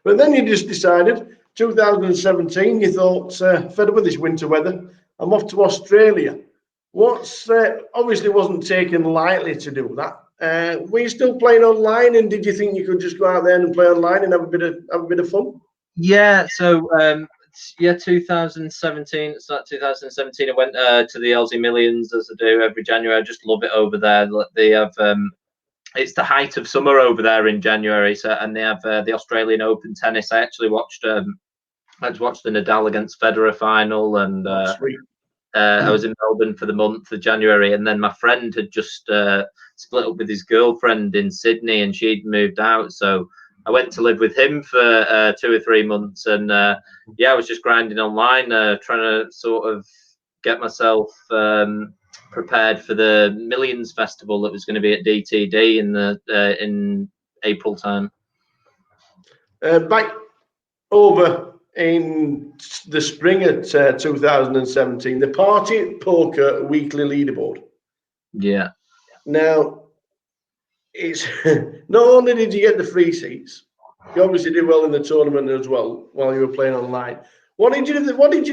But then you just decided, 2017, you thought, fed up with this winter weather, I'm off to Australia. What's obviously wasn't taken lightly to do that. Were you still playing online, and did you think you could just go out there and play online and have a bit of fun? Yeah. So yeah, 2017. It's like 2017. I went to the Aussie Millions, as I do every January. I just love it over there. They have it's the height of summer over there in January. So, and they have the Australian Open tennis. I actually watched the Nadal against Federer final, and I was in Melbourne for the month of January, and then my friend had just split up with his girlfriend in Sydney, and she'd moved out. So I went to live with him for 2 or 3 months, and yeah, I was just grinding online, trying to sort of get myself prepared for the Millions Festival that was going to be at DTD in April time. Back over in the spring of 2017, the Party Poker Weekly Leaderboard. Yeah. Now, it's not only did you get the free seats, you obviously did well in the tournament as well while you were playing online. What did you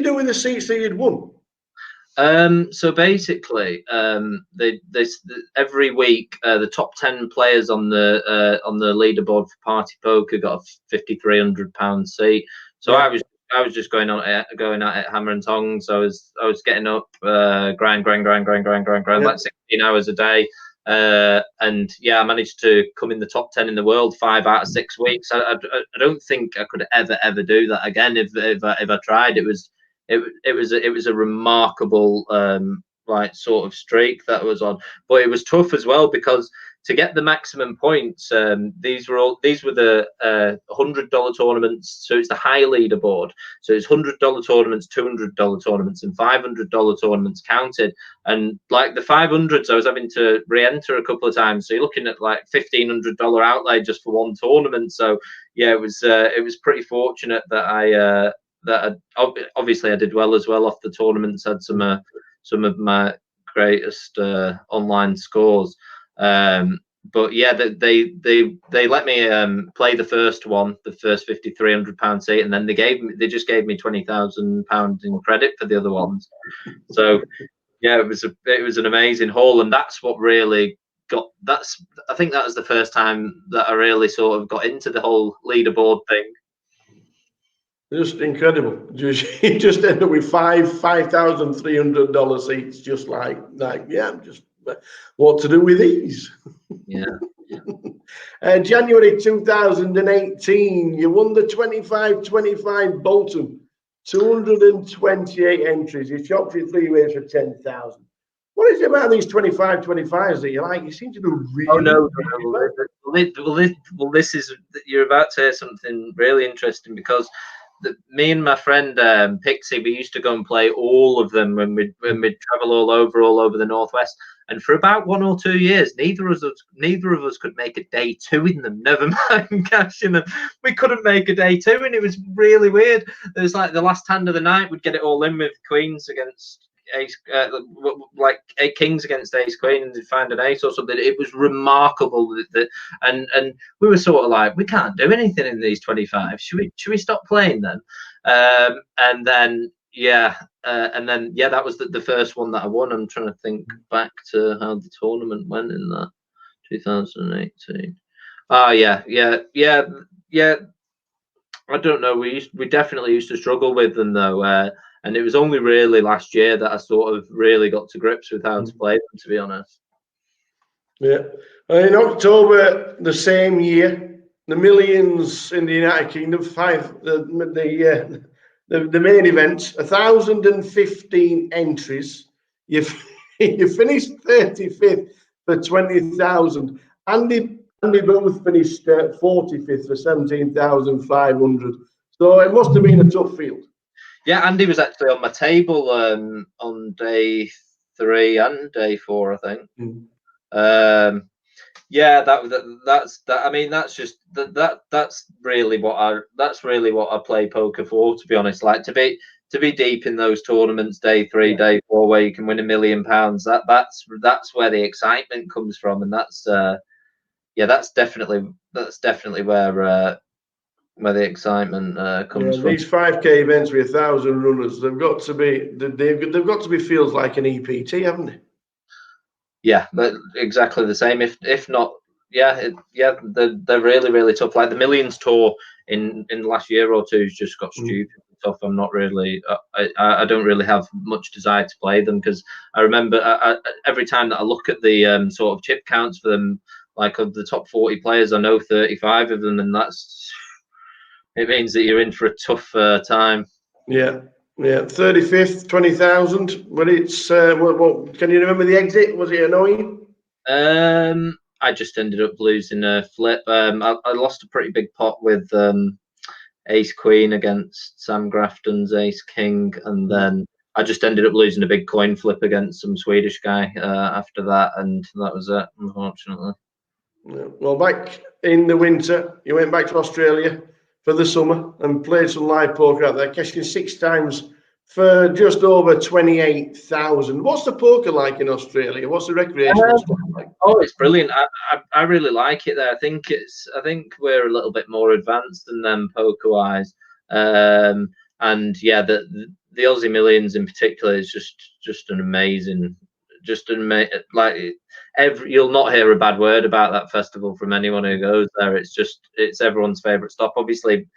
do with the seats that you'd won? So basically, every week the top 10 players on the leaderboard for Party Poker got a £5,300 seat. So yeah. I was just going at it hammer and tongs. I was getting up, grind, yeah. Like 16 hours a day. And yeah, I managed to come in the top 10 in the world 5 out of 6 weeks. I don't think I could ever do that again if I tried. It was a remarkable like sort of streak that was on, but it was tough as well because to get the maximum points, these were the $100 tournaments. So it's the high leaderboard. So it's $100 tournaments, $200 tournaments, and $500 tournaments counted. And like the 500s, I was having to re-enter a couple of times. So you're looking at like $1,500 outlay just for one tournament. So yeah, it was pretty fortunate that obviously I did well as well off the tournaments. Had some of my greatest online scores. But yeah, they let me play the first one, the first £5,300 seat, and then they just gave me £20,000 in credit for the other ones. So yeah, it was an amazing haul, and that's what really I think that was the first time that I really sort of got into the whole leaderboard thing. Just incredible. You just end up with $5,300 seats, just like yeah, just what to do with these? Yeah. January 2018, you won the 25-25 Bolton, 228 entries. You chopped it 3 ways for 10,000. What is it about these 25-25s that you like? You seem to do really. Oh no! Well, this is, you're about to hear something really interesting because me and my friend Pixie, we used to go and play all of them when we'd travel all over the Northwest. And for about 1 or 2 years, neither of us could make a day 2 in them. Never mind cashing them. We couldn't make a day 2, and it was really weird. It was like the last hand of the night, we'd get it all in with queens against ace, like 8 kings against ace queen, and they'd find an ace or something. It was remarkable and we were sort of like, we can't do anything in these 25. Should we stop playing then? And then yeah, that was the first one that I won. I'm trying to think back to how the tournament went in that 2018. Oh yeah. I don't know. We definitely used to struggle with them though. And it was only really last year that I sort of really got to grips with how to play them, to be honest. Yeah. In October the same year, the Millions in the United Kingdom, the main event, 1,015 entries. You finished 35th for 20,000. Andy both finished 45th for 17,500. So it must have been a tough field. Yeah, Andy was actually on my table on day 3 and day 4, I think. Yeah, that's that. I mean, that's really what I play poker for, to be honest. Like to be deep in those tournaments, day 3, day 4, where you can win £1 million. That's where the excitement comes from, and that's definitely where the excitement comes from. These 5K events with 1,000 runners, they've got to be feels like an EPT, haven't they? Yeah, but exactly the same. If not, they're really, really tough. Like the Millions Tour in the last year or two has just got stupid tough. I'm not really, I don't really have much desire to play them, because I remember every time that I look at the sort of chip counts for them, like of the top 40 players, I know 35 of them, and it means that you're in for a tough time. Yeah. 35th, 20,000. But it's what can you remember the exit? Was it annoying? I just ended up losing a flip. I lost a pretty big pot with Ace Queen against Sam Grafton's Ace King, and then I just ended up losing a big coin flip against some Swedish guy after that, and that was it, unfortunately. Well, back in the winter, you went back to Australia for the summer and played some live poker out there, cashing 6 times for just over 28,000. What's the poker like in Australia? What's the recreational stuff like? Oh, it's brilliant. I really like it there. I think we're a little bit more advanced than them poker wise. And yeah, the Aussie Millions in particular is just an amazing, you'll not hear a bad word about that festival from anyone who goes there. It's everyone's favorite stop. Obviously,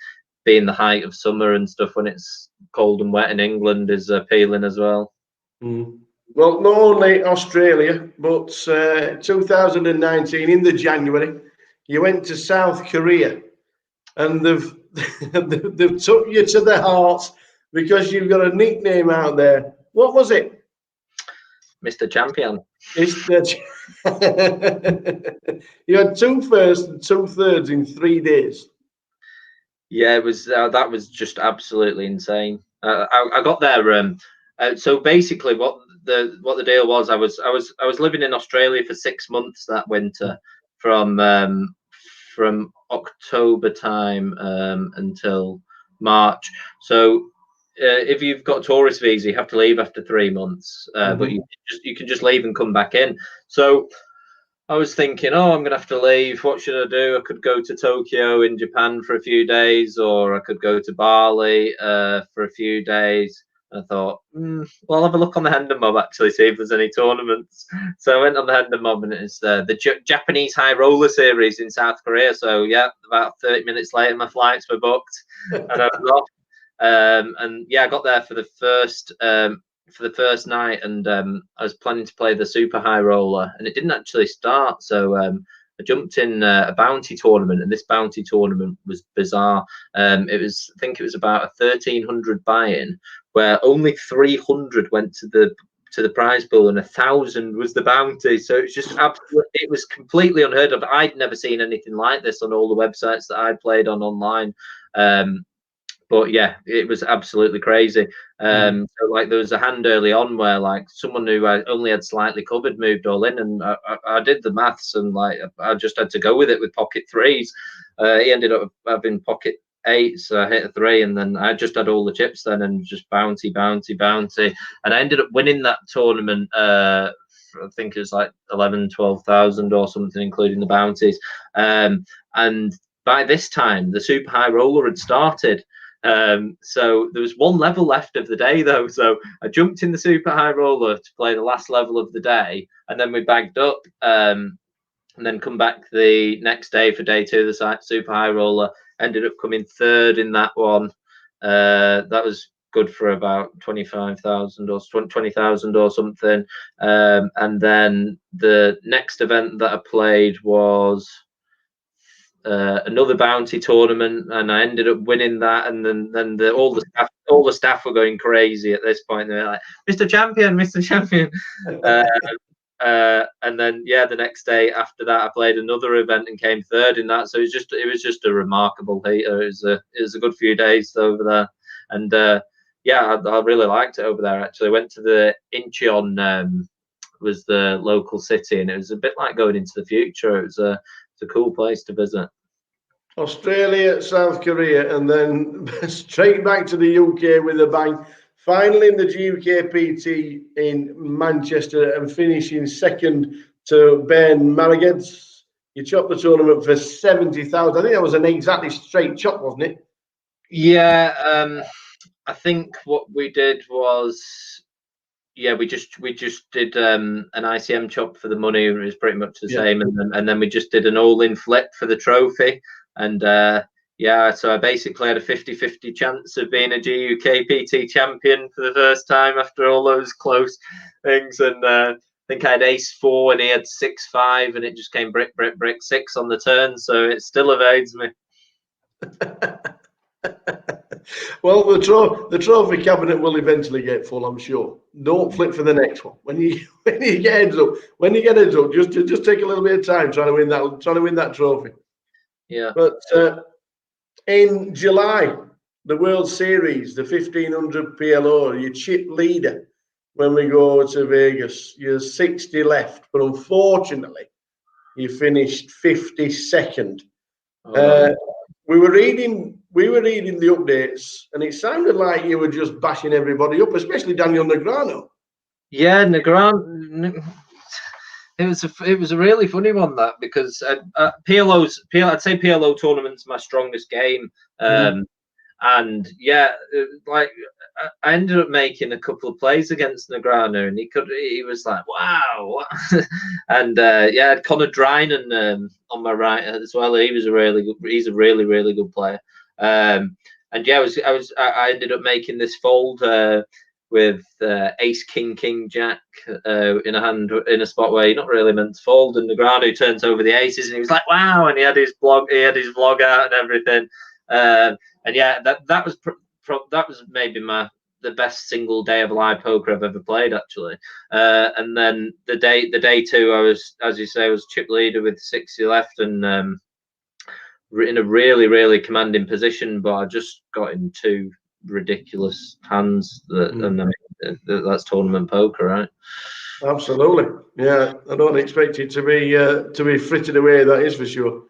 being the height of summer and stuff when it's cold and wet in England is appealing as well. Well, not only Australia, but 2019 in the January, you went to South Korea, and they've took you to their hearts because you've got a nickname out there. What was it? Mr. Champion. You had 2 firsts and 2 thirds in 3 days. Yeah, it was that was just absolutely insane. I got there. So basically, what the deal was, I was living in Australia for 6 months that winter, from October time until March. So if you've got a tourist visa, you have to leave after 3 months, but you can just leave and come back in. So I was thinking, I'm going to have to leave. What should I do? I could go to Tokyo in Japan for a few days, or I could go to Bali for a few days. I thought, well, I'll have a look on the Hendon Mob, actually, see if there's any tournaments. So I went on the Hendon Mob, and it's the Japanese High Roller Series in South Korea. So yeah, about 30 minutes later, my flights were booked, and I was off. And yeah, I got there for the first night, and I was planning to play the Super High Roller, and it didn't actually start. So I jumped in a bounty tournament, and this bounty tournament was bizarre. I think it was about a 1,300 buy-in, where only 300 went to the prize pool, and 1,000 was the bounty. So it's just it was completely unheard of. I'd never seen anything like this on all the websites that I played on online. But yeah, it was absolutely crazy. So like there was a hand early on where like someone who I only had slightly covered moved all in, and I did the maths, and like I just had to go with it with pocket 3s. He ended up having pocket 8s, so I hit a 3, and then I just had all the chips then, and just bounty, and I ended up winning that tournament. I think it was like 12,000 or something, including the bounties. And by this time, the Super High Roller had started. So there was 1 level left of the day though, so I jumped in the Super High Roller to play the last level of the day, and then we bagged up and then come back the next day for day 2 of the Super High Roller. Ended up coming 3rd in that one. That was good for about 25,000 or 20,000 or something. And then the next event that I played was another bounty tournament, and I ended up winning that. And then all the staff were going crazy at this point. They're like, "Mr. Champion, Mr. Champion." And then yeah, the next day after that, I played another event and came 3rd in that. So it was just a remarkable heat. It was a good few days over there, and yeah, I really liked it over there. Actually, I went to the Incheon, was the local city, and it was a bit like going into the future. It's a cool place to visit. Australia, South Korea, and then straight back to the UK with a bang. Finally in the GUKPT in Manchester and finishing 2nd to Ben Marigeds. You chopped the tournament for 70,000. I think that was an exactly straight chop, wasn't it? Yeah, I think what we did was, yeah, we just did an ICM chop for the money. It was pretty much the same, and then we just did an all-in flip for the trophy. And yeah, so I basically had a 50-50 chance of being a GUK PT champion for the first time after all those close things. And I think I had ace-4 and he had 6-5, and it just came brick, brick, brick 6 on the turn. So it still evades me. Well, the trophy cabinet will eventually get full, I'm sure. Don't flip for the next one. When you get heads up, just take a little bit of time trying to win that trophy. Yeah. But in July, the World Series, the 1500 PLO, you chip leader when we go to Vegas. You're 60 left, but unfortunately, you finished 52nd. We were reading the updates, and it sounded like you were just bashing everybody up, especially Daniel Negreanu. Yeah, Negreanu. It was a really funny one, that, because I'd say PLO tournament's my strongest game. And yeah, like I ended up making a couple of plays against Negreanu, and he was like, wow. And yeah, I had Connor Drynan on my right as well. He's a really, really good player. And yeah, I ended up making this fold with ace king king jack in a hand, in a spot where you're not really meant to fold, and Negreanu turns over the aces, and he was like, wow, and he had his vlog out and everything. And yeah, that was maybe the best single day of live poker I've ever played, actually. And then the day two, I was, as you say, I was chip leader with 60 left, and in a really, really commanding position, but I just got in two ridiculous hands and I mean, that's tournament poker, right? Absolutely. Yeah, I don't expect it to be frittered away, that is for sure.